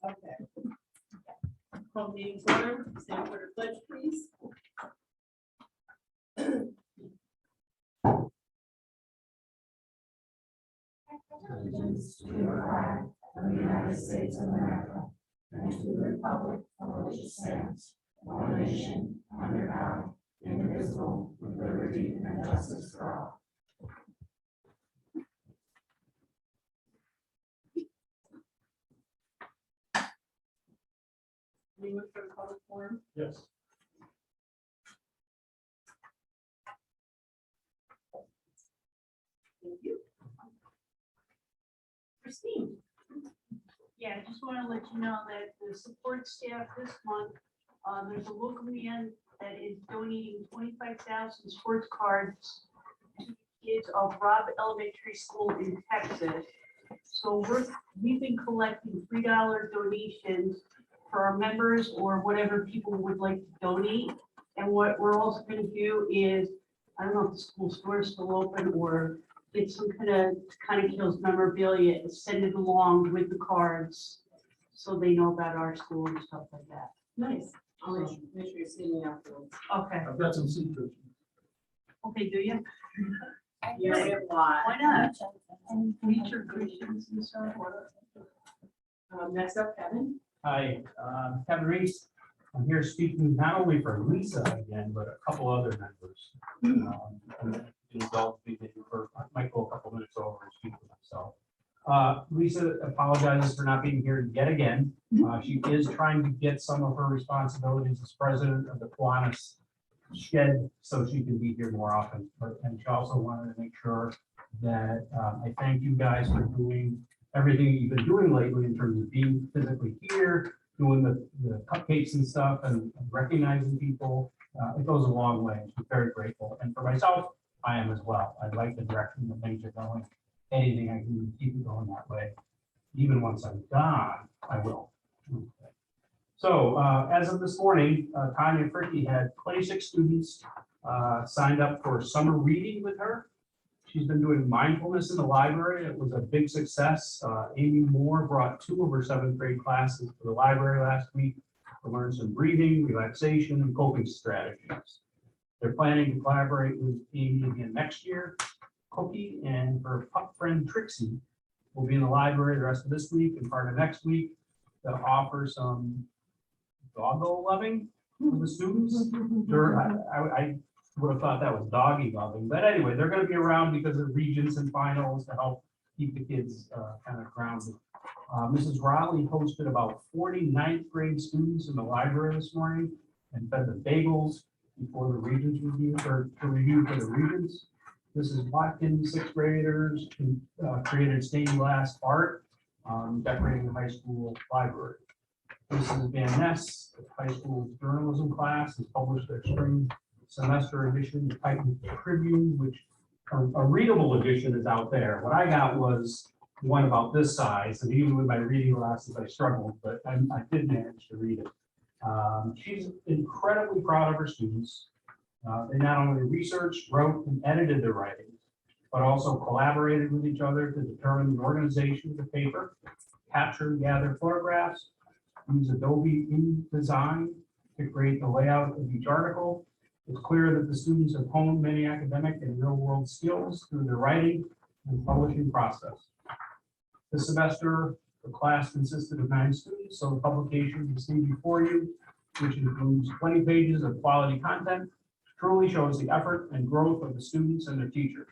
Okay. Call meeting to order. Stand for the pledge, please. Allegiance to the flag of the United States of America and to the republic for which it stands, one nation, under God, indivisible, with liberty and justice for all. Anyone for the public forum? Yes. Thank you. Christine. Yeah, I just want to let you know that the support staff this month, there's a local man that is donating 25,000 sports cards to the kids of Robb Elementary School in Texas. So we've been collecting $3 donations for our members or whatever people would like to donate. And what we're also going to do is, I don't know if the school store is still open or get some kind of kills memorabilia and send it along with the cards so they know about our school and stuff like that. Nice. I'll make sure you see me afterwards. Okay, I've got some secrets. okay, do you? Yeah, we have a lot. Why not? Feature Christians and stuff. Next up, Kevin. Hi, Kevin Reese. I'm here speaking not only for Lisa again, but a couple other members. Indulge me for, I might go a couple minutes over and speak for myself. Lisa apologizes for not being here yet again. She is trying to get some of her responsibilities as president of the Kiwanis shed so she can be here more often. And she also wanted to make sure that I thank you guys for doing everything you've been doing lately in terms of being physically here, doing the cupcakes and stuff and recognizing people. It goes a long way. I'm very grateful. And for myself, I am as well. I like the direction that things are going. Anything I can do to keep it going that way. Even once I'm gone, I will. Okay. So as of this morning, Tanya Fricky had 26 students signed up for summer reading with her. She's been doing mindfulness in the library. It was a big success. Amy Moore brought 2 of her 7th grade classes to the library last week to learn some breathing, relaxation, and coping strategies. They're planning to collaborate with Amy again next year. Cookie and her pup friend Trixie will be in the library the rest of this week and part of next week to offer some doggo loving to the students. I would have thought that was doggy loving, but anyway, they're going to be around because of regions and finals to help keep the kids kind of grounded. Mrs. Raleigh hosted about 40 9th grade students in the library this morning and fed the bagels before the Regents review or to review for the Regents. Mrs. Watkins, 6th graders, created stained glass art decorating the high school library. Mrs. Van Ness, the high school journalism class, has published their spring semester edition, the Titan Tribune, which a readable edition is out there. What I got was one about this size, and even with my reading glasses, I struggled, but I did manage to read it. She's incredibly proud of her students. They not only researched, wrote, and edited their writings, but also collaborated with each other to determine the organization of the paper, capture and gather photographs, use Adobe InDesign to create the layout of each article. It's clear that the students have honed many academic and real-world skills through their writing and publishing process. This semester, the class consisted of 9 students, so the publication you see before you, which includes 20 pages of quality content, truly shows the effort and growth of the students and their teachers.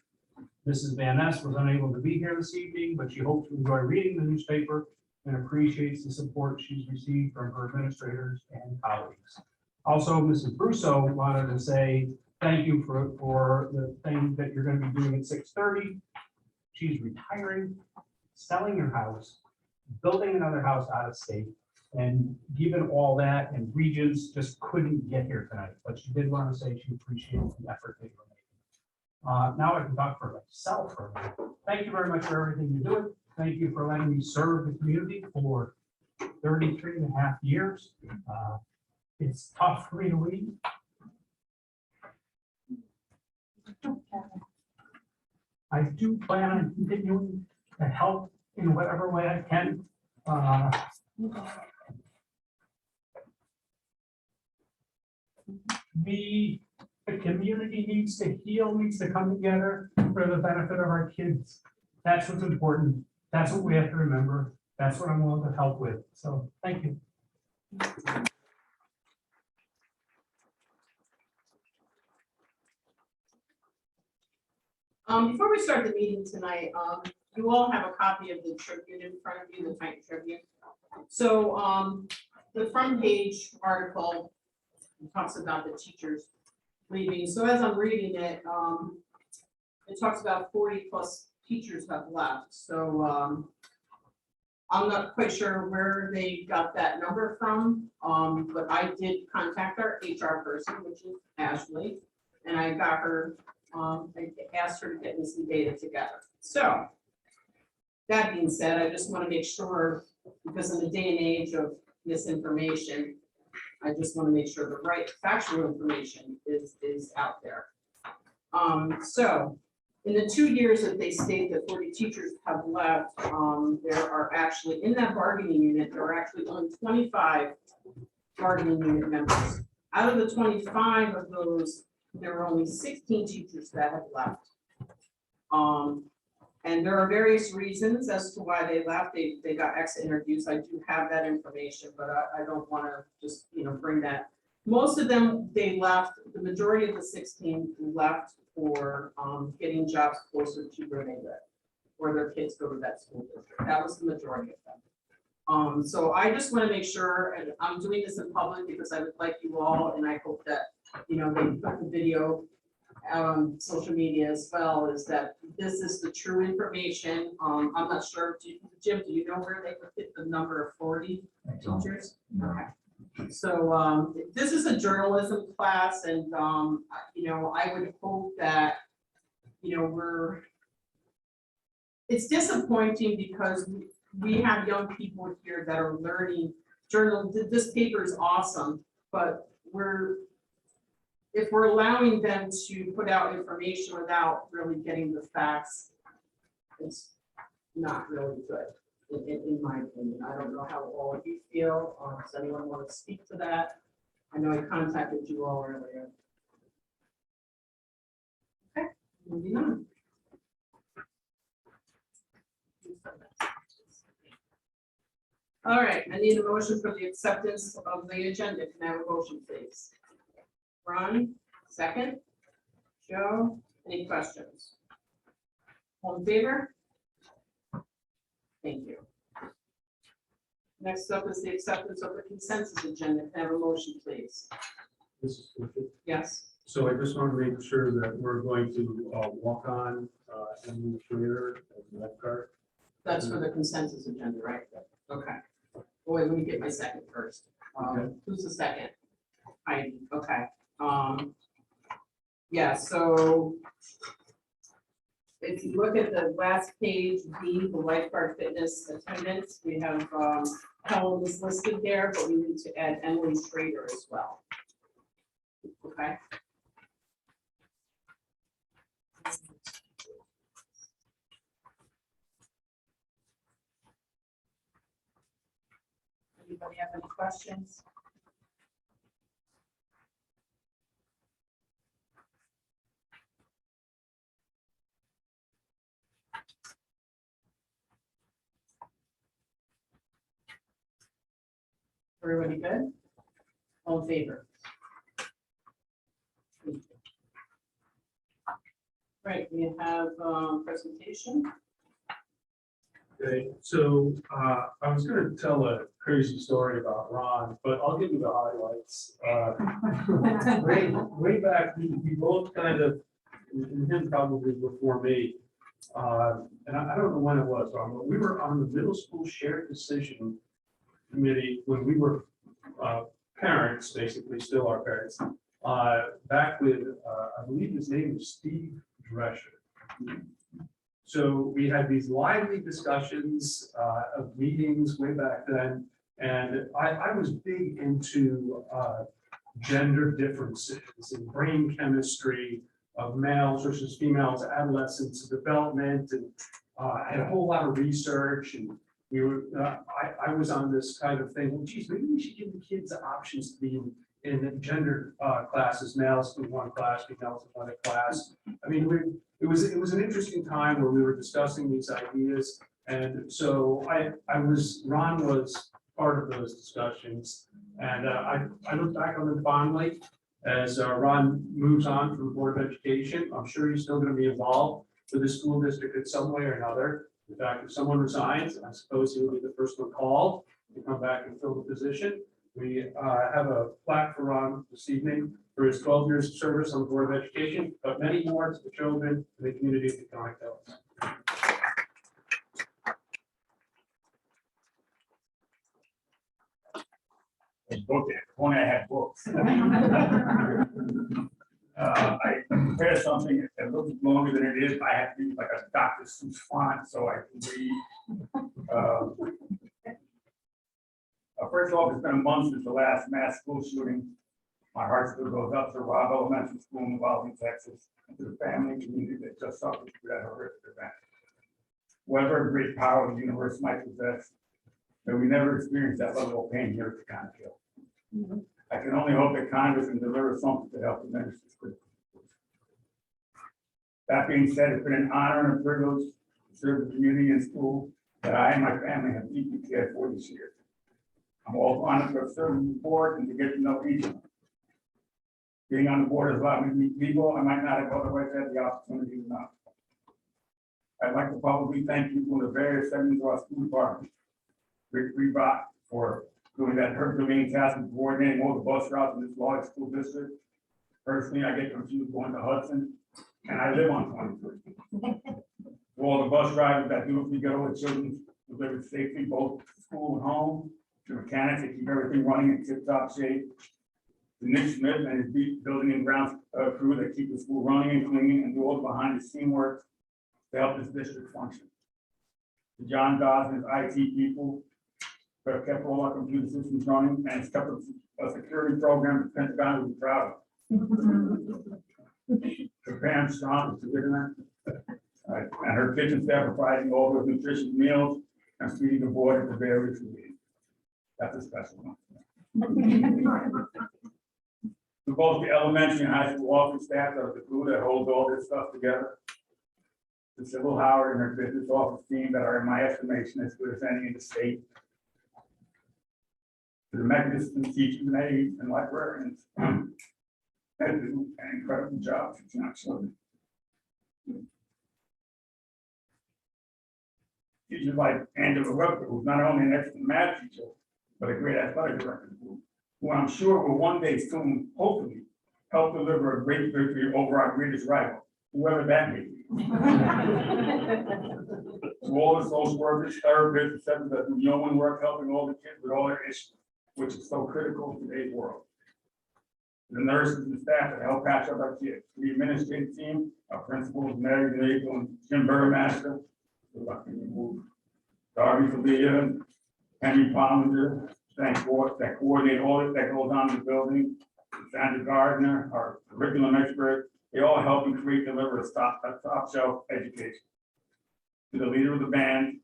Mrs. Van Ness was unable to be here this evening, but she hopes to enjoy reading the newspaper and appreciates the support she's received from her administrators and colleagues. Also, Mrs. Brousseau wanted to say thank you for the thing that you're going to be doing at 6:30. She's retiring, selling her house, building another house out of state, and given all that, and Regents just couldn't get here tonight, but she did want to say she appreciates the effort that you're making. Now I can talk for myself for a minute. Thank you very much for everything you're doing. Thank you for letting me serve the community for 33.5 years. It's tough for me to leave. I do plan on continuing to help in whatever way I can. The community needs to heal, needs to come together for the benefit of our kids. That's what's important. That's what we have to remember. That's what I'm willing to help with. So thank you. Before we start the meeting tonight, you all have a copy of the Tribune in front of you, the Titan Tribune. So, the front page article talks about the teachers leaving. So as I'm reading it, it talks about 40+ teachers have left. So, I'm not quite sure where they got that number from, but I did contact our HR person, which is Ashley, and I got her, I asked her to get me some data together. So, that being said, I just want to make sure, because in the day and age of misinformation, I just want to make sure the right factual information is out there. So, in the 2 years that they state that 40 teachers have left, there are actually, in that bargaining unit, there are actually only 25 bargaining unit members. Out of the 25 of those, there are only 16 teachers that have left. And there are various reasons as to why they left. They got exit interviews. I do have that information, but I don't want to just, bring that. Most of them, they left, the majority of the 16 left for getting jobs closer to where they live, where their kids go to that school district. That was the majority of them. So I just want to make sure, and I'm doing this in public because I would like you all, and I hope that, they put the video on social media as well, is that this is the true information. I'm not sure, Jim, do you know where they would get the number of 40 teachers? Okay. So this is a journalism class, and I would hope that it's disappointing because we have young people here that are learning journalism. This paper is awesome, but if we're allowing them to put out information without really getting the facts, it's not really good, in my opinion. I don't know how all of you feel. Does anyone want to speak to that? I know I contacted you all earlier. Okay, moving on. All right, I need a motion for the acceptance of the agenda. Can I have a motion, please? Ron, second. Joe, any questions? All in favor? Thank you. Next up is the acceptance of the consensus agenda. Can I have a motion, please? This is perfect. Yes. So I just want to make sure that we're going to walk on Emily Schrader as lifeguard. That's for the consensus agenda, right? Okay. Boy, let me get my second first. Okay. Who's the second? Heidi, okay. Yeah, so if you look at the last page, B, the lifeguard fitness attendance, we have Helen is listed there, but we need to add Emily Schrader as well. Okay. Anybody have any questions? Everybody good? All in favor? Right, we have presentation. Okay, so I was going to tell a crazy story about Ron, but I'll give you the highlights. Way back, we both kind of, and him probably before me, and I don't know when it was, but we were on the middle school shared decision committee when we were parents, basically still our parents, back with, I believe his name was Steve Drescher. So we had these lively discussions of meetings way back then, and I was big into gender differences in brain chemistry of males versus females, adolescence development, and I had a whole lot of research, and we were, I was on this kind of thing, well, geez, maybe we should give the kids the options to be in gender classes, males in one class, females in another class. I mean, it was an interesting time where we were discussing these ideas. And so Ron was part of those discussions. And I look back on it fondly as Ron moves on from the Board of Education. I'm sure he's still going to be involved with the school district in some way or another. In fact, if someone resigns, I suppose he will be the first one called to come back and fill the position. We have a plaque for Ron this evening for his 12 years of service on the Board of Education, but many more to the children and the community of Potomac Hills. Book it, when I had books. I prepared something that looks longer than it is. I have to use like a Dr. Seuss font so I can read. First off, it's been a month since the last mass school shooting. My heart still goes up to Robb Elementary School in Uvalde, Texas, and to the family and community that just suffered through that horrific event. Whatever great power the universe might possess, may we never experience that level of pain here at Potomac Hill. I can only hope that Congress can deliver something to help diminish this critical situation. That being said, it's been an honor and a privilege to serve the community and school that I and my family have deeply cared for this year. I'm also honored to have served on the board and to get to know each of them. Being on the board has allowed me to meet people I might not have otherwise had the opportunity to know. I'd like to publicly thank you for the various segments of our school department. Rick Reebok for doing that Herculean task of coordinating all the bus routes in this large school district. Personally, I get confused going to Hudson, and I live on 23. For all the bus drivers that dutifully get all the children delivered safely both to school and home, to mechanics that keep everything running in tip-top shape, to Nick Smith and his building and grounds crew that keep the school running and clean and do all the behind-the-scene work to help this district function. To John Dawson's IT people that have kept all our computer systems running and it's kept a security program the Pentagon will be proud of. To Pam Strong, to and her kitchen staff providing all those nutritious meals and feeding the board at the various meetings. That's a special one. To both the elementary and high school office staff of the glue that holds all this stuff together. To Sybil Howard and her business office team that are, in my estimation, as good as any in the state. To the magnificent teachers and aides and librarians that do an incredible job teaching our children. Teachers like Angela Rucker, who's not only an excellent math teacher, but a great athletic director, who I'm sure will one day soon, hopefully, help deliver a great victory over our greatest rival, whoever that may be. To all the social workers, therapists, etc., that do yeoman work helping all the kids with all their issues, which is so critical in today's world. The nurses and staff that help patch up our kids, the administrative team, our principals, Mary Nagel and Jim Burmaster, Darby Falia, Henry Pallinger, that coordinate all that goes on in the building. Sandra Gardner, our curriculum expert, they all help and create, deliver a top shelf education. To the leader of the band,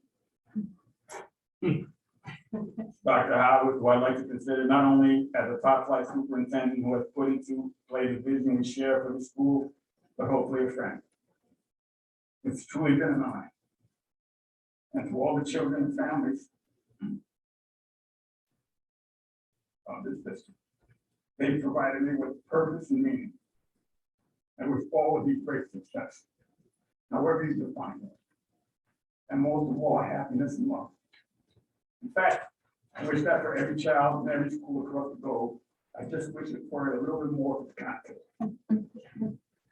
Dr. Howard, who I'd like to consider not only as a top flight superintendent who has put into play the vision we share for the school, but hopefully a friend. It's truly been an honor. And to all the children and families of this district, they provided me with purpose and meaning. And with all of these great success, however you define it. And most of all, happiness and love. In fact, I wish that for every child in every school across the globe. I just wish it for a little bit more of the content.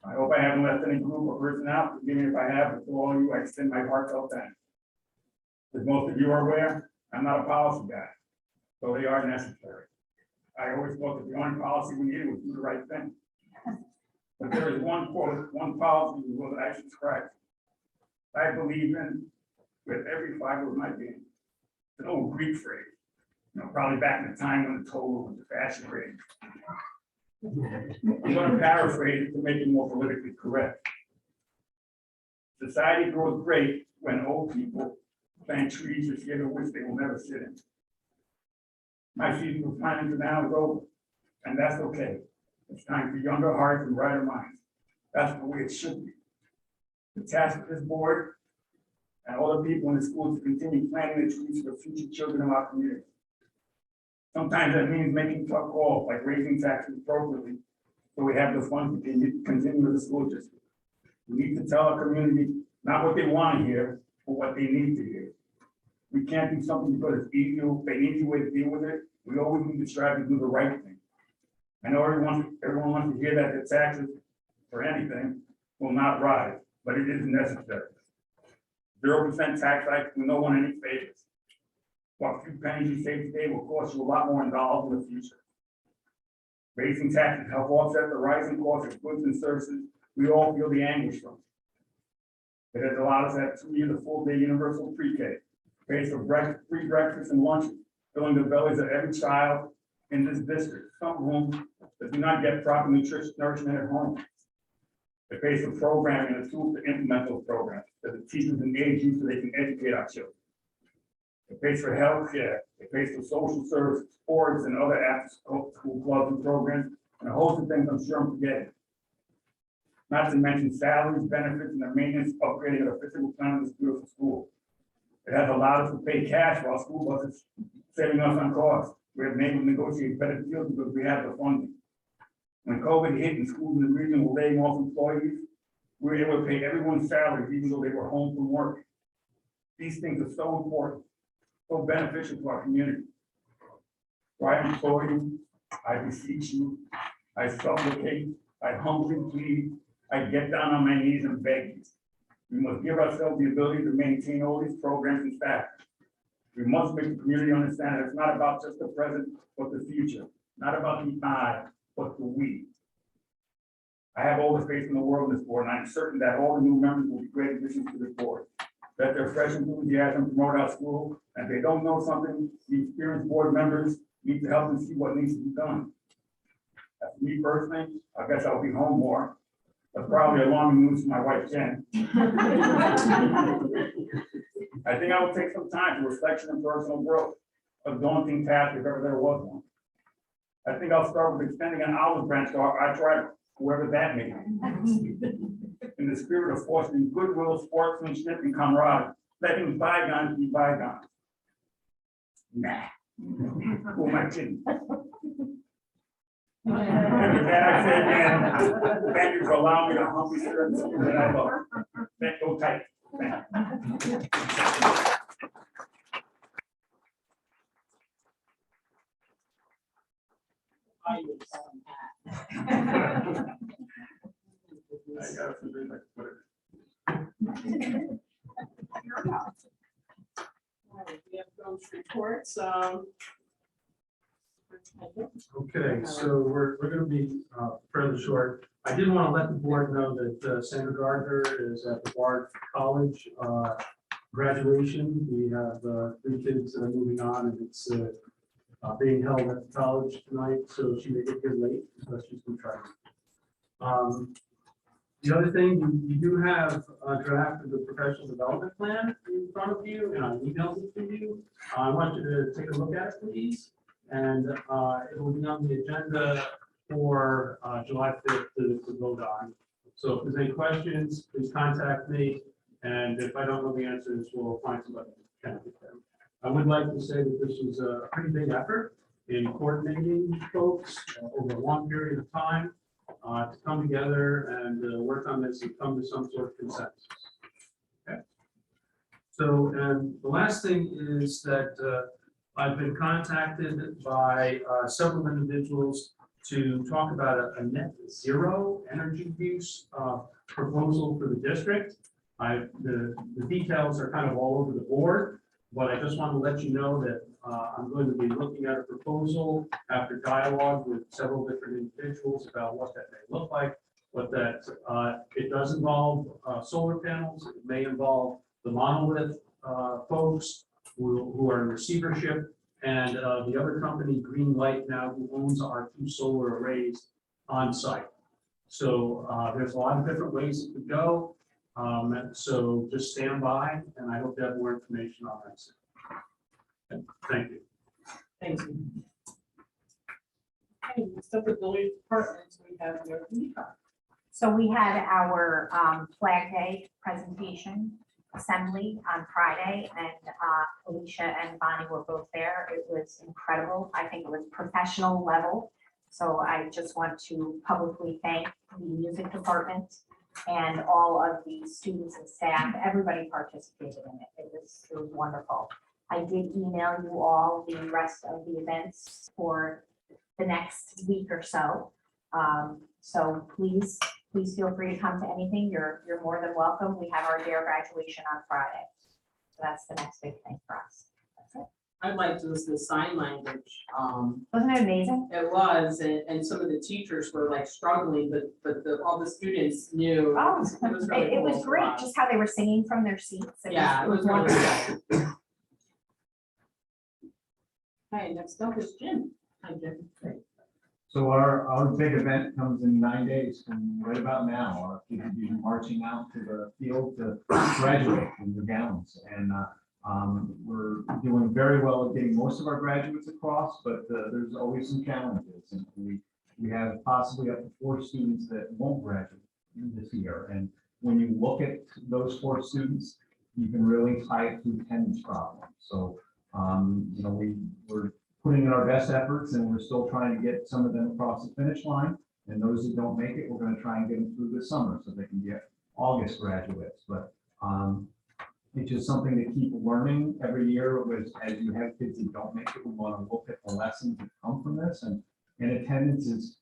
I hope I haven't left any group or person out. Forgive me if I have, but to all of you, I extend my heartfelt thanks. As most of you are aware, I'm not a policy guy, so they are necessary. I always thought that the only policy we needed was do the right thing. But there is one quote, one policy that I subscribe to. I believe in with every fiber of my being. It's an old Greek phrase, probably back in the time when the total was the fashion rage. I'm going to paraphrase it to make it more politically correct. Society grows great when old people plant trees this year, which they will never sit in. My season of planting now is over, and that's okay. It's time for younger hearts and brighter minds. That's the way it should be. The task of this board and all the people in the schools to continue planting the trees for the future children of our community. Sometimes that means making tough calls, like raising taxes appropriately, so we have the funds to continue with the school district. We need to tell our community not what they want to hear, but what they need to hear. We can't do something because it's easy, an easy way to deal with it. We always need to strive to do the right thing. I know everyone wants to hear that the taxes for anything will not rise, but it is necessary. 0% tax hike with no one any favors. What few pennies you save today will cost you a lot more in dollars in the future. Raising taxes help offset the rising cost of goods and services we all feel the anguish from. It has allowed us to have 2 years of full-day universal pre-K, pays for free breakfast and lunch, filling the bellies of every child in this district, some of whom do not get proper nourishment at home. It pays for programming and the tools to implement those programs, that the teachers engage you so they can educate our children. It pays for health care, it pays for social services, sports, and other after-school clubs and programs, and a host of things I'm sure I'm forgetting. Not to mention salaries, benefits, and the maintenance, upgrading of the physical plant of this beautiful school. It has allowed us to pay cash for our school buses, saving us on costs. We have been able to negotiate better deals because we have the funding. When COVID hit and schools in the region were laying off employees, we were able to pay everyone's salaries even though they were home from work. These things are so important, so beneficial to our community. So I implore you, I beseech you, I supplicate, I humbly plead, I get down on my knees and beg you. We must give ourselves the ability to maintain all these programs and staff. We must make the community understand that it's not about just the present, but the future. Not about the I, but the we. I have all the faith in the world in this board, and I'm certain that all the new members will be great additions to this board. Let their fresh enthusiasm promote our school, and if they don't know something, the experienced board members need to help them see what needs to be done. As for me personally, I guess I'll be home more. That's probably a long news to my wife, Jen. I think I will take some time for reflection and personal growth, a daunting task if ever there was one. I think I'll start with extending an olive branch to our tribe, whoever that may be. In the spirit of fostering goodwill, sportsmanship, and camaraderie, letting bygones be bygones. Nah. Who am I kidding? And with that, I say again, thank you for allowing me to humbly serve the school that I love. Go tight. Thank you. I got something like to put it. We have those reports, Okay, so we're gonna be fairly short. I did want to let the board know that Sandra Gardner is at the Bard College graduation. We have 3 kids that are moving on, and it's being held at the college tonight, so she may get here late, but she's gonna try. The other thing, you do have a draft of the professional development plan in front of you, and I emailed it to you. I want you to take a look at it, please. And it will be on the agenda for July 5th to vote on. So if there's any questions, please contact me. And if I don't know the answers, we'll find somebody to kind of get them. I would like to say that this was a pretty big effort in coordinating folks over a long period of time to come together and work on this and come to some sort of consensus. Okay. So, and the last thing is that I've been contacted by several individuals to talk about a net zero energy use proposal for the district. The details are kind of all over the board, but I just want to let you know that I'm going to be looking at a proposal after dialogue with several different individuals about what that may look like, what that it does involve solar panels. It may involve the monolith folks who are in receivership, and the other company, Green Light, now who owns our 2 solar arrays on site. So there's a lot of different ways it could go. So just stand by, and I hope to have more information on that soon. Thank you. Thank you. Okay, next up, the building departments, we have your Nika. So we had our Flag Day presentation assembly on Friday, and Alicia and Bonnie were both there. It was incredible. I think it was professional level. So I just want to publicly thank the music department and all of the students and staff. Everybody participated in it. It was wonderful. I did email you all the rest of the events for the next week or so. So please feel free to come to anything. You're more than welcome. We have our DARE graduation on Friday. So that's the next big thing for us. That's it. I liked was the sign language. Wasn't it amazing? It was, and some of the teachers were like struggling, but all the students knew. Oh, It was really it was cool. great, just how they were singing from their seats. Yeah, it was really wonderful. good. Okay, next up is Jim. Hi, Jim. So our big event comes in 9 days from right about now. Our kids will be marching out to the field to graduate in their gowns. And we're doing very well at getting most of our graduates across, but there's always some challenges. And we have possibly up to 4 students that won't graduate this year. And when you look at those 4 students, you can really tie it to attendance problems. So, you know, we're putting in our best efforts, and we're still trying to get some of them across the finish line. And those that don't make it, we're going to try and get them through this summer so they can get August graduates. But it's just something to keep learning every year. As you have kids that don't make it, we want to look at the lessons that come from this, and attendance is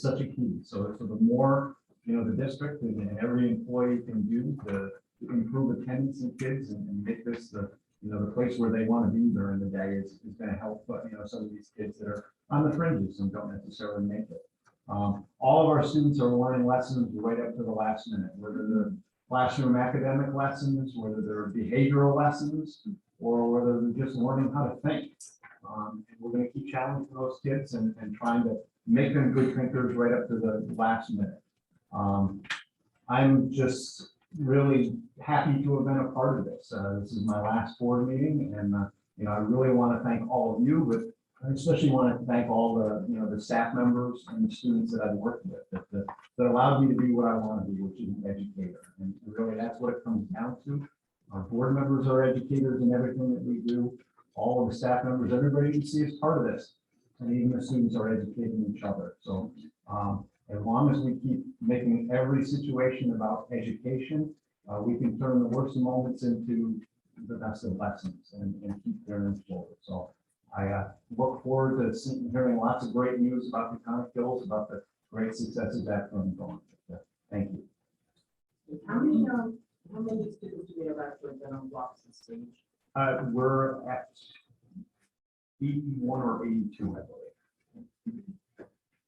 such a key. So the more, you know, the district and every employee can do to improve attendance in kids and make this the place where they want to be during the day is going to help, you know, some of these kids that are on the fringes and don't necessarily make it. All of our students are learning lessons right up to the last minute, whether they're classroom academic lessons, whether they're behavioral lessons, or whether they're just learning how to think. And we're going to keep challenging those kids and trying to make them good thinkers right up to the last minute. I'm just really happy to have been a part of this. This is my last board meeting, and you know, I really want to thank all of you, but I especially want to thank all the staff members and the students that I've worked with that allowed me to be what I want to be, which is an educator. And really, that's what it comes down to. Our board members are educators in everything that we do. All of the staff members, everybody you see is part of this, and even the students are educating each other. So as long as we keep making every situation about education, we can turn the worst moments into the best of lessons and keep carrying forward. So I look forward to hearing lots of great news about the Taconic Hills, about the great successes that are going. Thank you. How many students do we have actually been on blocks and stage? We're at 81 or 82, I believe.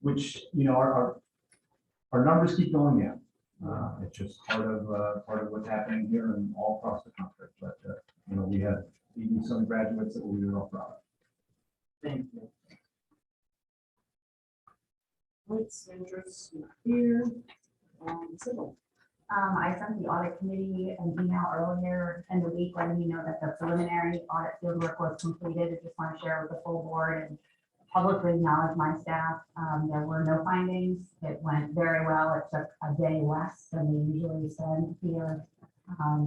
Which, you know, our numbers keep going down. It's just part of what's happening here and all across the country. But you know, we have even some graduates that we're real proud of. Thank you. What's interest here? Civil. I sent the audit committee an email earlier in the week letting you know that the preliminary audit field work was completed. I just want to share with the full board and publicly acknowledge my staff. There were no findings. It went very well. It took a day less than we usually spend here.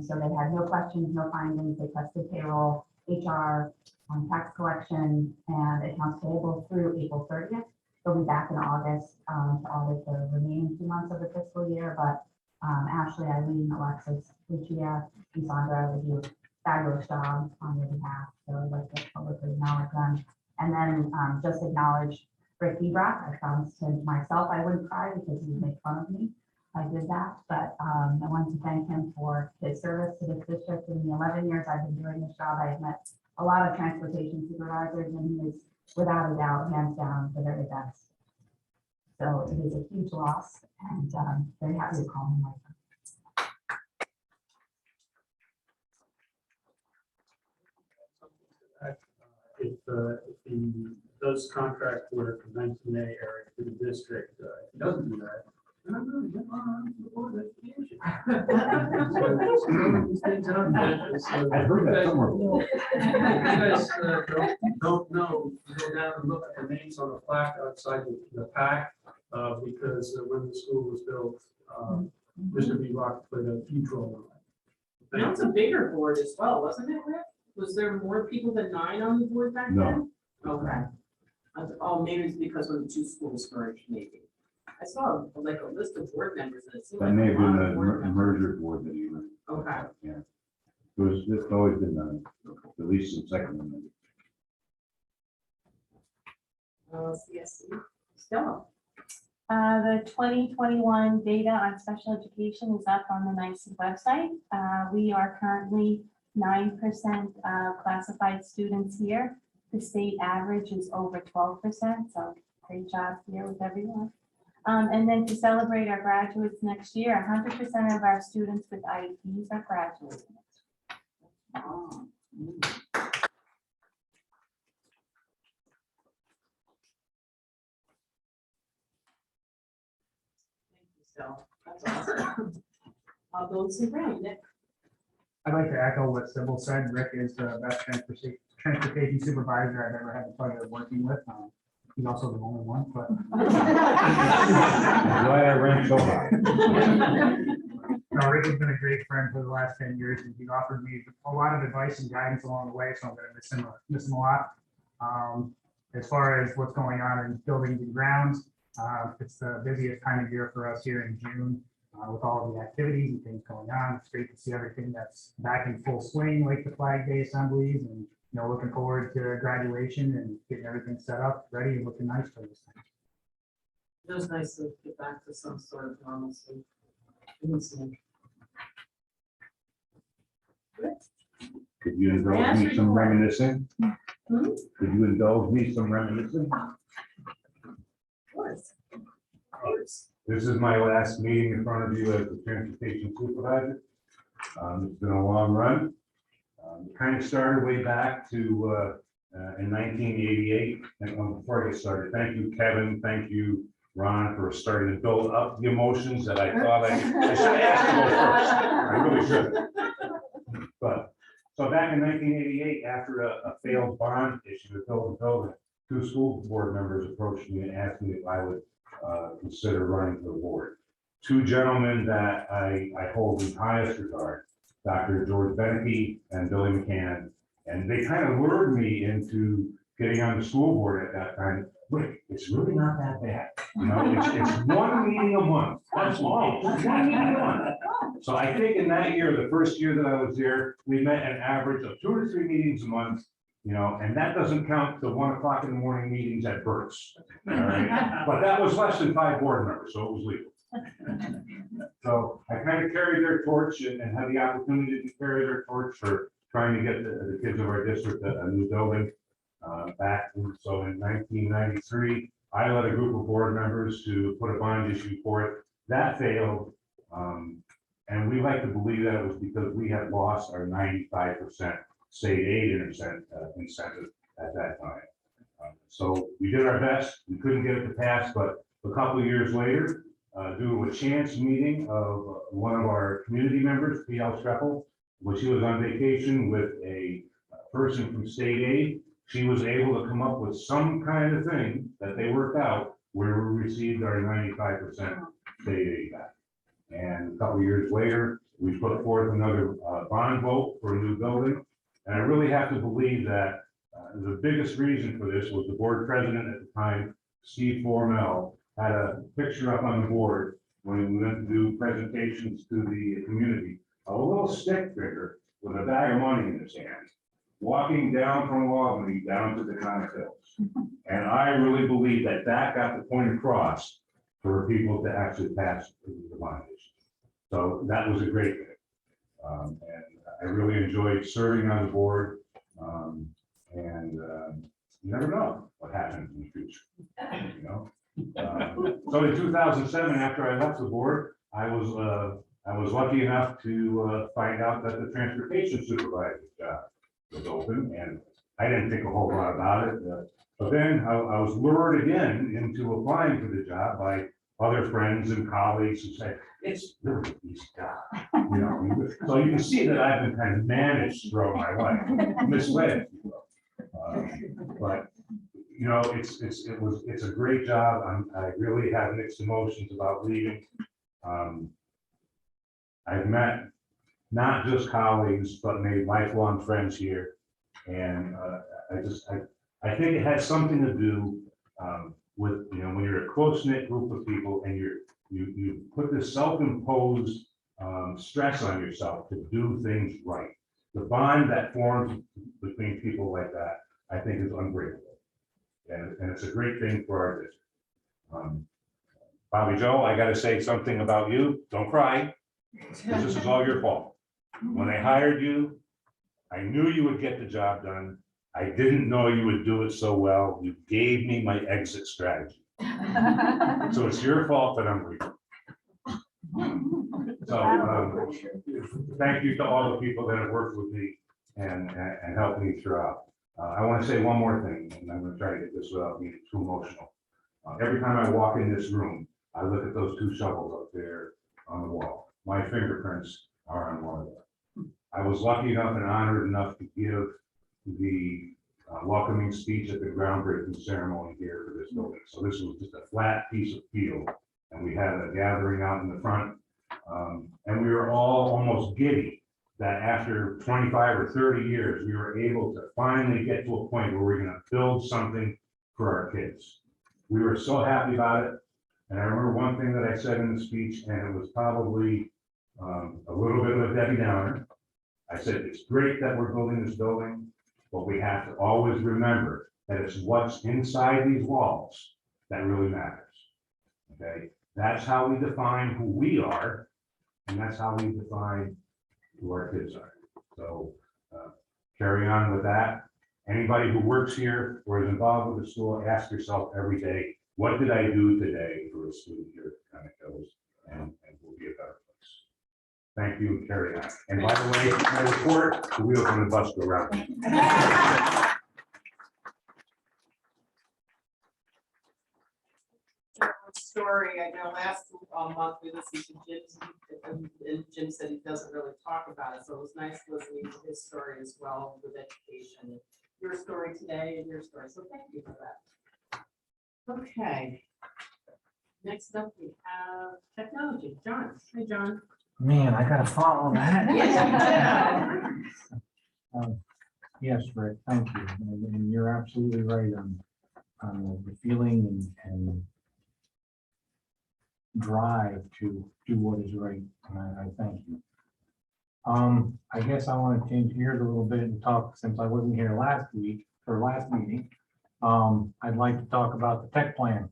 So they had no questions, no findings. They tested payroll, HR, tax collection, and accounts payable through April 30th. They'll be back in August to audit the remaining 2 months of the fiscal year. But Ashley, Eileen, Alexis, Lucia, and Sandra, they do a fabulous job on your behalf. So I'd like to publicly acknowledge them. And then just acknowledge Rick Ebrock. I promised him to myself I wouldn't cry because he would make fun of me. I did that, but I wanted to thank him for his service to this district. In the 11 years I've been doing this job, I've met a lot of transportation supervisors, and he is without a doubt, hands down, the very best. So it is a huge loss, and very happy to call him my friend. If those contract work 19A area to the district, if he doesn't do that, No, no, you're on the board of education. So, these things happen, so I heard that somewhere. You guys don't know, you go down and look at the names on the plaque outside the pack, because when the school was built, Mr. B. Rock played a huge role in Now that. it's a bigger board as well, wasn't it, Rick? Was there more people than 9 on the board back then? Okay. Oh, maybe it's because when the 2 schools merged, maybe. I saw like a list of board members and it seemed That like may a have lot been of board a members. merger board that you were. Okay. Yeah. It's always been at least some second one. CSC, Stella. The 2021 data on special education is up on the NICE website. We are currently 9% classified students here. The state average is over 12%, so great job here with everyone. And then to celebrate our graduates next year, 100% of our students with IEPs are graduating. Oh. Thank you, Stella. That's awesome. I'll go to Brown, Nick. I'd like to echo what Sybil said. Rick is the best transportation supervisor I've ever had the pleasure of working with. He's also the only one, but. Why I ran so high. No, Rick has been a great friend for the last 10 years, and he's offered me a lot of advice and guidance along the way, so I'm gonna miss him a lot. As far as what's going on in buildings and grounds, it's the busiest time of year for us here in June, with all of the activities and things going on. It's great to see everything that's back in full swing, like the Flag Day assemblies, and, looking forward to graduation and getting everything set up, ready, and looking nice for this thing. It was nice to get back to some sort of normalcy. Could Could you indulge me some reminiscing? Hmm? Could you indulge me some reminiscing? Of course. Of course. This is my last meeting in front of you as the transportation supervisor. It's been a long run. Kind of started way back to in 1988. And before I get started, thank you, Kevin. Thank you, Ron, for starting to build up the emotions that I thought I should ask you first. I really should. But so back in 1988, after a failed bond issue to build the building, 2 school board members approached me and asked me if I would consider running for the board. 2 gentlemen that I hold in highest regard, Dr. George Beneke and Billy McCann, and they kind of lured me into getting on the school board at that time. Wait, it's really not that bad. It's 1 meeting a month. That's all. 1 meeting a month. So I think in that year, the first year that I was there, we met an average of 2 or 3 meetings a month. And that doesn't count the 1 o'clock in the morning meetings at Burt's. All right? But that was less than 5 board members, so it was legal. So I kind of carried their torch and had the opportunity to carry their torch for trying to get the kids of our district a new building back. So in 1993, I led a group of board members to put a bond issue for it. That failed. And we like to believe that it was because we had lost our 95% state aid incentive at that time. So we did our best. We couldn't get it to pass, but a couple of years later, due to a chance meeting of one of our community members, P.L. Streppel, when she was on vacation with a person from state aid, she was able to come up with some kind of thing that they worked out where we received our 95% state aid back. And a couple of years later, we put forth another bond vote for a new building. And I really have to believe that the biggest reason for this was the board president at the time, Steve Formell, had a picture up on the board when we went to do presentations to the community, a little stick figure with a bag of money in his hand, walking down from Albany down to the Conic Hills. And I really believe that that got the point across for people to actually pass the bond issue. So that was a great thing. And I really enjoyed serving on the board. You never know what happens in the future, So in 2007, after I left the board, I was lucky enough to find out that the transportation supervisor's job was open, and I didn't think a whole lot about it. But then I was lured again into applying for the job by other friends and colleagues who say, it's really easy job. You know, so you can see that I've been kind of managed throughout my life, misled. If you will. But you know, it's a great job. I really have mixed emotions about leaving. I've met not just colleagues, but made lifelong friends here. And I think it has something to do with, you know, when you're a close-knit group of people and you put this self-imposed stress on yourself to do things right. The bond that forms between people like that, I think, is unbreakable. And it's a great thing for our district. Bobby Joe, I gotta say something about you. Don't cry, because this is all your fault. When I hired you, I knew you would get the job done. I didn't know you would do it so well. You gave me my exit strategy. So it's your fault that I'm leaving. So thank you to all the people that have worked with me and helped me throughout. I want to say one more thing, and I'm going to try to get this without being too emotional. Every time I walk in this room, I look at those 2 shovels up there on the wall. My fingerprints are on one of them. I was lucky enough and honored enough to give the welcoming speech at the groundbreaking ceremony here for this building. So this was just a flat piece of field, and we had a gathering out in the front, and we were all almost giddy that after 25 or 30 years, we were able to finally get to a point where we're going to build something for our kids. We were so happy about it. And I remember one thing that I said in the speech, and it was probably a little bit of a Debbie Downer. I said, it's great that we're building this building, but we have to always remember that it's what's inside these walls that really matters. Okay, that's how we define who we are, and that's how we define who our kids are. So carry on with that. Anybody who works here or is involved with the school, ask yourself every day, what did I do today for a student here at County Hills, and we'll be a better place. Thank you, and carry on. And by the way, my report, the wheels on the bus go round. Story, I know last month we listened to Jim's, and Jim said he doesn't really talk about it, so it was nice listening to his story as well with education. Your story today and your story, so thank you for that. Okay. Next up, we have technology. John. Hi, John. Man, I gotta follow that. Yes, Yes, Rick, thank you. And you're absolutely right on the feeling and drive to do what is right. And I thank you. I guess I want to change gears a little bit and talk, since I wasn't here last week or last meeting. I'd like to talk about the tech plan,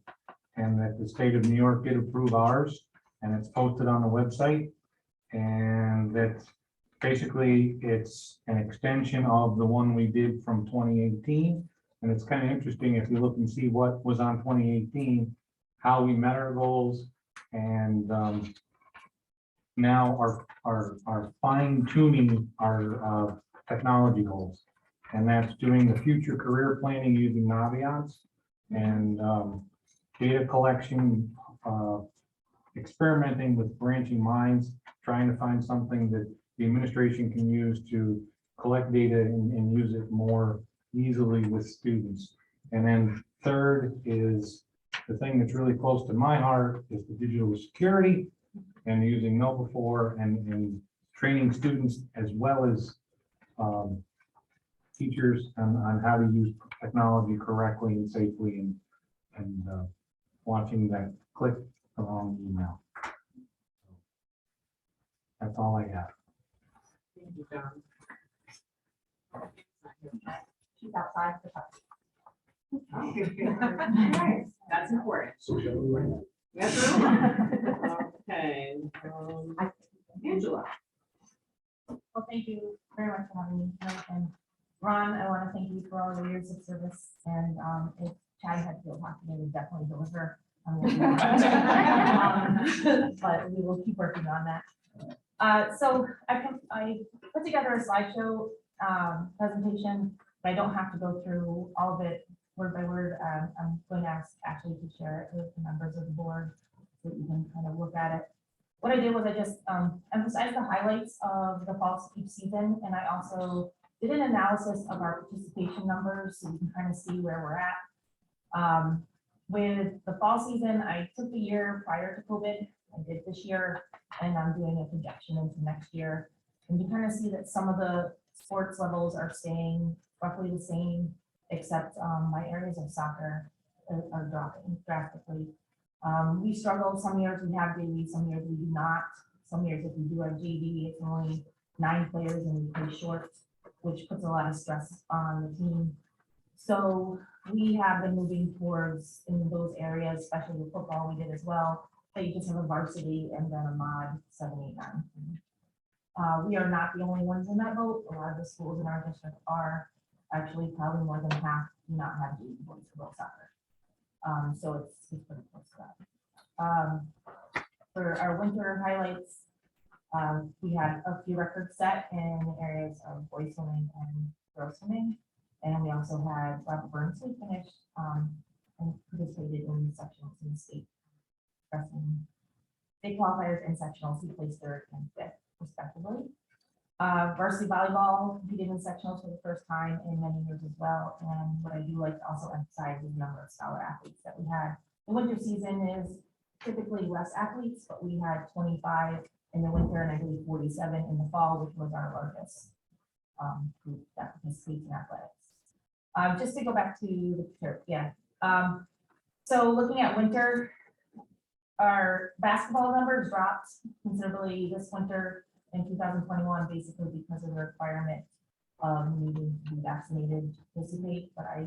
and that the state of New York did approve ours, and it's posted on the website. And that basically it's an extension of the one we did from 2018. And it's kind of interesting if you look and see what was on 2018, how we met our goals, and now are fine tuning our technology goals. And that's doing the future career planning using Naviance and data collection, experimenting with branching minds, trying to find something that the administration can use to collect data and use it more easily with students. And then third is the thing that's really close to my heart is the digital security and using KnowBe4 and training students as well as teachers on how to use technology correctly and safely, and watching that click along the email. That's all I have. Thank you, John. She's outside the That's important. Yes. Okay. Angela. Well, thank you very much for having me. And Ron, I want to thank you for all your years of service. And if Chad had to talk to me, we definitely deliver. But we will keep working on that. So I put together a slideshow presentation, but I don't have to go through all of it word by word. I'm going to ask Ashley to share it with the members of the board. so you can kind of look at it. What I did was I just emphasized the highlights of the fall each season, and I also did an analysis of our participation numbers, so you can kind of see where we're at. With the fall season, I took the year prior to COVID, I did this year, and I'm doing a projection into next year. And you kind of see that some of the sports levels are staying roughly the same, except my areas of soccer are dropping drastically. We struggle, some years we have JV, some years we do not. Some years if we do have JV, it's only 9 players and we play short, which puts a lot of stress on the team. So we have been moving towards in those areas, especially with football, we did as well, that you just have a varsity and then a mod 7, 8, 9. We are not the only ones in that boat. A lot of the schools in our district are actually probably more than half do not have JV boys for girls soccer. So it's pretty close to that. For our winter highlights, we had a few records set in areas of boys swimming and girls swimming. And we also had Robert Burns, who finished and participated in sectionals in the state wrestling. State qualifiers and sectionals, he placed 3rd and 5th respectively. Varsity volleyball competed in sectionals for the first time in many years as well. And what I do like to also emphasize is the number of scholar athletes that we had. The winter season is typically less athletes, but we had 25 in the winter and I believe 47 in the fall, which was our largest group that participates in athletics. Just to go back to the picture, yeah. So looking at winter, our basketball numbers dropped considerably this winter in 2021, basically because of the requirement of needing to be vaccinated to participate. But I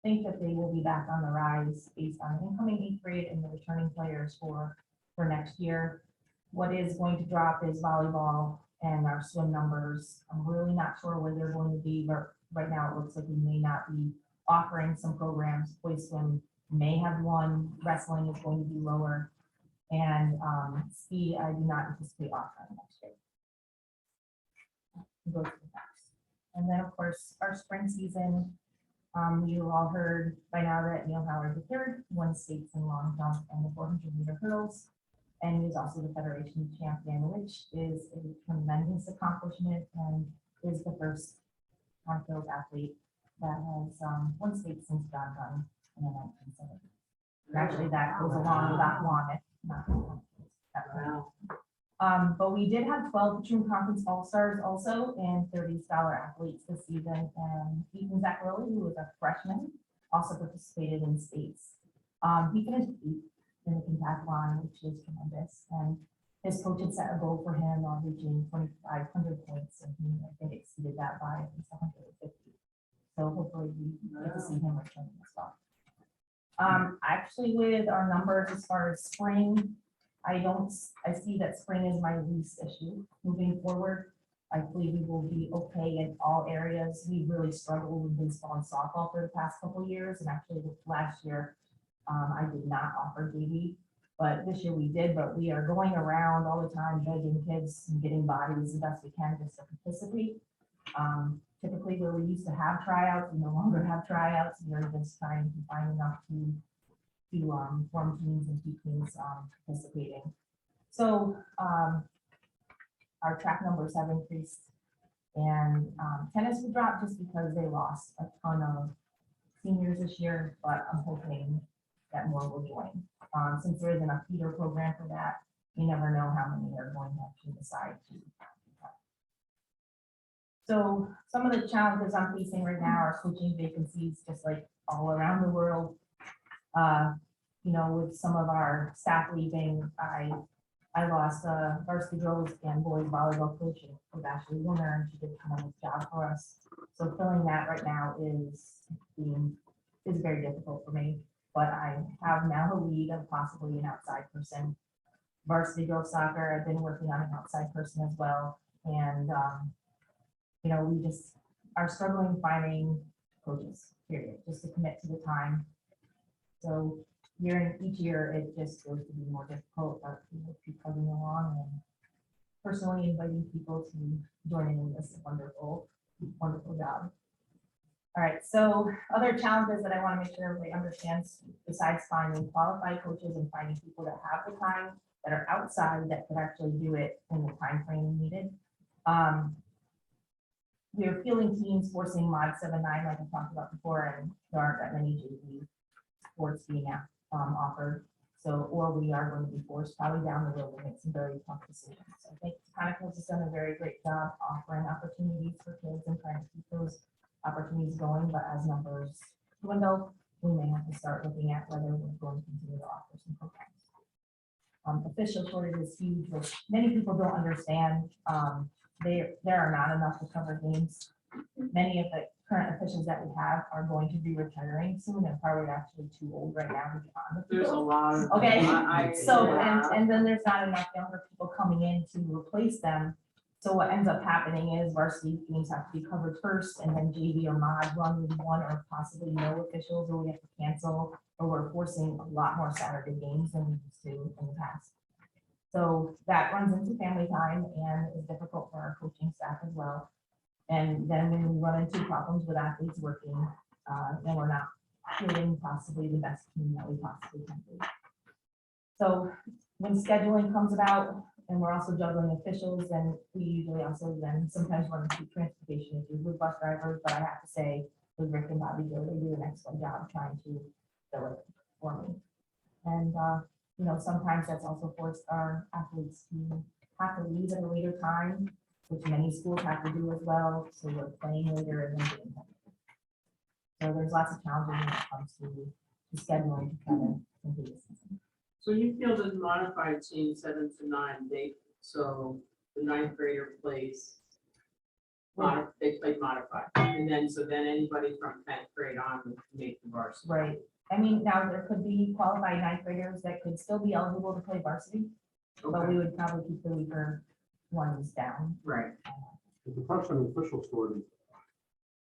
think that they will be back on the rise based on the incoming 8th grade and the returning players for next year. What is going to drop is volleyball and our swim numbers. I'm really not sure where they're going to be, but right now it looks like we may not be offering some programs. Boys swim may have one, wrestling is going to be lower, and ski I do not anticipate offering next year. Go to the next. And then of course our spring season, you all heard by now that Neil Howard III won states in long jump and the 400-meter hurdles, and he's also the Federation champion, which is a tremendous accomplishment and is the first on-field athlete that has won state since John Gunn in the 1970s. Actually, that goes along with that one. But we did have 12 True Conference All-Stars also and 30 scholar athletes this season. And Ethan Zaccarelli, who was a freshman, also participated in states. He finished 8th in the pentathlon, which is tremendous. And his coach had set a goal for him of reaching 2,500 points, and he, I think, exceeded that by at least 150. So hopefully we get to see him return as well. Actually, with our numbers as far as spring, I see that spring is my least issue moving forward. I believe we will be okay in all areas. We really struggled with baseball and softball for the past couple of years, and actually last year I did not offer JV, but this year we did. But we are going around all the time begging kids and getting bodies the best we can just to participate. Typically where we used to have tryouts, we no longer have tryouts. We're just trying to find enough to form teams and keep teams participating. So our track numbers have increased, and tennis will drop just because they lost a ton of seniors this year, but I'm hoping that more will join. Since there isn't a feeder program for that, you never know how many are going to actually decide to. So some of the challenges I'm facing right now are coaching vacancies, just like all around the world. You know, with some of our staff leaving, I lost varsity girls and boys volleyball coaching with Ashley Warner, and she did a tremendous job for us. So filling that right now is very difficult for me. But I have now a lead of possibly an outside person. Varsity girls soccer, I've been working on an outside person as well, and you know, we just are struggling finding coaches, period, just to commit to the time. So each year, it just goes to be more difficult, but we will keep plugging along and personally inviting people to join in this wonderful, wonderful job. All right, so other challenges that I want to make sure everybody understands, besides finding qualified coaches and finding people that have the time, that are outside, that could actually do it in the time frame needed. We are fielding teams forcing mod 7-9, like I talked about before, and there aren't that many JV sports being offered. So, or we are going to be forced probably down the road to make some very tough decisions. So I think Conoco's has done a very great job offering opportunities for kids and trying to keep those opportunities going, but as numbers dwindle, we may have to start looking at whether we're going to continue to offer some programs. Official shortage is huge, which many people don't understand. There are not enough to cover games. Many of the current officials that we have are going to be retiring soon and probably actually too old right now to be on the There's a field. lot of. Okay, so, yeah. and then there's not enough younger people coming in to replace them. So what ends up happening is varsity games have to be covered first, and then JV or mod run with one or possibly no officials, or we have to cancel, or we're forcing a lot more Saturday games than we used to in the past. So that runs into family time and is difficult for our coaching staff as well. And then when we run into problems with athletes working, then we're not creating possibly the best team that we possibly can be. So when scheduling comes about, and we're also juggling officials, and we usually also then sometimes run into transportation issues with bus drivers, but I have to say, with Rick and Bobby, they do an excellent job trying to fill it for me. And, you know, sometimes that's also forced our athletes to have to leave at a later time, which many schools have to do as well, so we're playing later and then getting home. So there's lots of challenges when it comes to scheduling to try to complete the season. So you feel the modified team 7 to 9, so the 9th grader plays. They play modified, and then, so then anybody from 10th grade on would make the varsity. Right. I mean, now there could be qualified 9th graders that could still be eligible to play varsity, but Okay, we would probably keep the weaker ones down. right, The question of official shortage,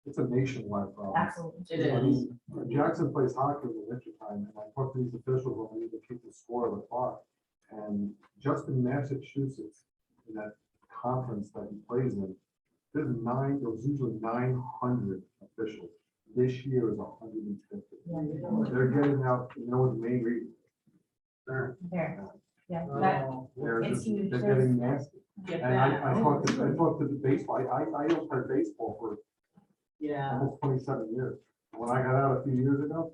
it's a nationwide problem. Absolutely. it I is. mean, Jackson plays hockey in the wintertime, and I talk to these officials when we need to keep the score of the clock. And just in Massachusetts, in that conference that he plays in, there was usually 900 officials. This year is 150. They're getting out, you know, what the main reason. There, yeah, Oh, that, They're It's just, huge. they're getting nasty. Get And that. I talked to the baseball, I don't play baseball for Yeah, almost 27 years. When I got out a few years ago,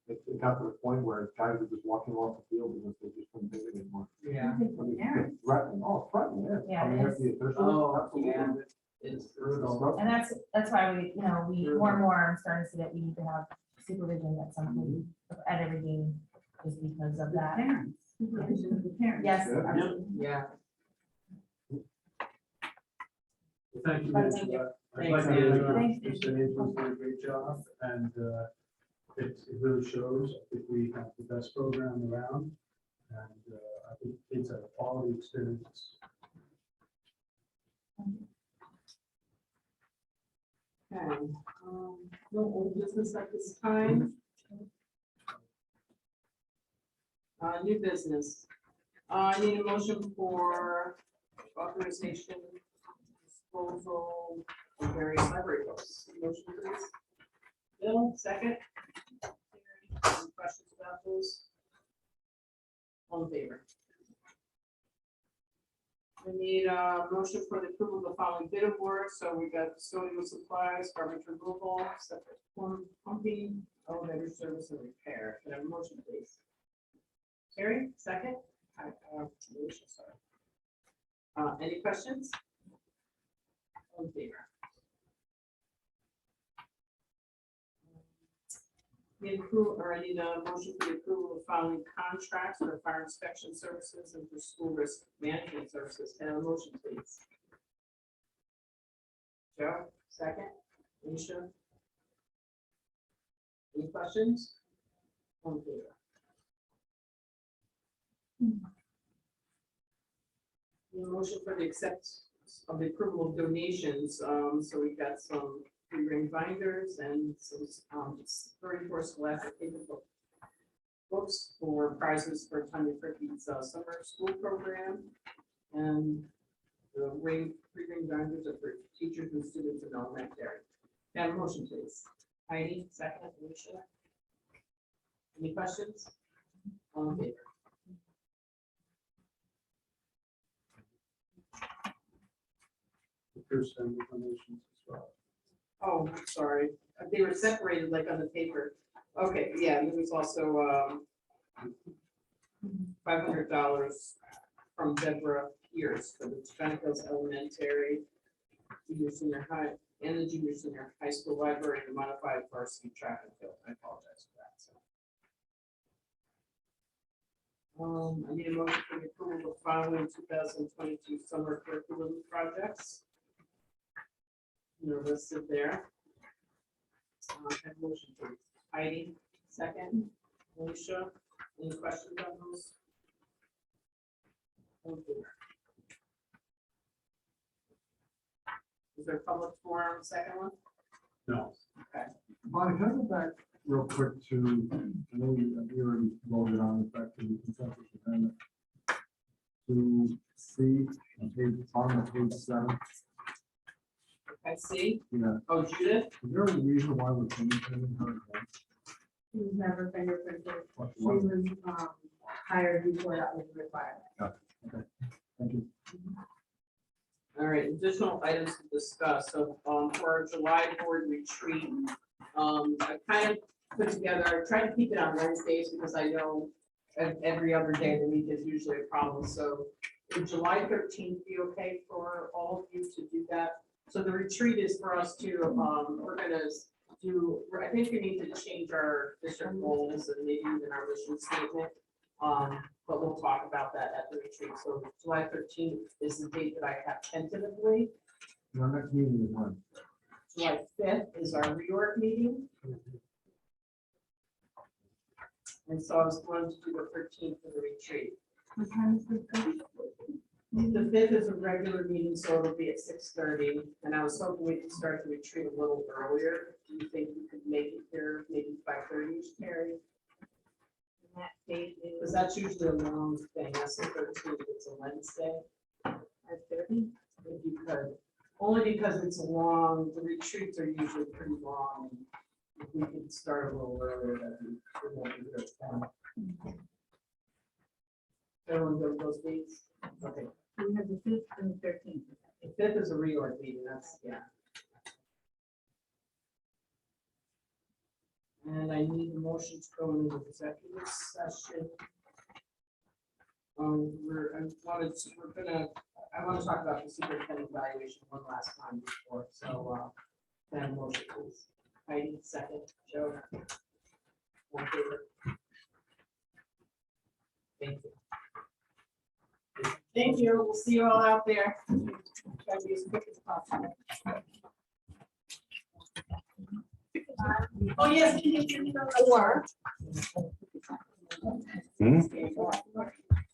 it got to the point where guys were just walking off the field because they just couldn't take it anymore. yeah. I mean, it's threatening, threatening, Yeah, I mean, it if the officials. Oh, absolutely. yeah. It's brutal. and that's why we, you know, we more and more I'm starting to see that we need to have supervision at some point at every game, just because of that. Yes. Yeah. absolutely. Yeah. Well, thank you. Thank Angela. you. I'd like Thanks, to, Angela. Mr. Angela's done a great job, and it really shows. I think we have the best program around, and I think kids have a quality experience. Okay, no old business at this time. New business. I need a motion for authorization disposal of various library books. Motion please. Bill, second. Any questions about those? All in favor? We need a motion for the approval of the following bid awards. So we got custodial supplies, garbage removal, septic pumping, elevator service and repair. Can I have a motion, please? Terry, second? Alicia, sorry. Any questions? All in favor? I need a motion for the approval of following contracts for fire inspection services and for school risk management services. Can I have a motion, please? Joe, second. Alicia? Any questions? All in favor? Need a motion for the acceptance of the approval of donations. So we got some free-ring binders and some 34 scholastic paper books for prizes for Tanya Fricke's summer school program. And the free-ring binders are for teachers and students in elementary. Can I have a motion, please? Heidi, second, Alicia. Any questions? All in favor? Here's some information as well. Oh, I'm sorry, they were separated like on the paper. Okay, yeah, there was also, $500 from Deborah Pierce for the China Hills Elementary, junior senior high, and the junior senior high school library, and the modified varsity track and field. I apologize for that. So. I need a motion for the approval of following 2022 summer curriculum projects. They're listed there. Have a motion, please. Heidi, second. Alicia, any questions on those? Okay. Is there a public forum, second one? No. Bonnie, can I go back real quick to, I know we already voted on it, back to the consensus agreement. To see on page 7, I see. yeah, Oh, Judith? is there a reason why we're changing her? She's never fingerprinted. What- She what- was hired before that was required. Thank you. All right, additional items to discuss. So, for our July board retreat, I kind of put together, I tried to keep it on Wednesdays because I know every other day of the week is usually a problem. So would July 13th be okay for all of you to do that? So the retreat is for us to, we're gonna do, I think we need to change our district goals and maybe even our mission statement. But we'll talk about that at the retreat. So July 13th is the date that I have tentatively. Our next meeting is when? July 5th is our reorg meeting. And so I was going to do the 13th for the retreat. What time is this? The 5th is a regular meeting, so it'll be at 6:30. And I was hoping we could start the retreat a little earlier. Do you think you could make it here maybe 5:30, Terry? And that date is Because that's usually a long thing. That's the 13th, it's a Wednesday. at 30. If you could, only because it's long, the retreats are usually pretty long. If we could start a little earlier, that'd be good. Everyone go with those dates? Okay, We have the 5th and the 13th. the 5th is a reorg meeting, that's, yeah. And I need a motion to go into executive session. I want to talk about the superintendent evaluation one last time before, so, then motion please. Heidi, second, Joe. All in favor? Thank you. Thank you, we'll see you all out there. Try to be as quick as possible. Oh, yes. Hmm?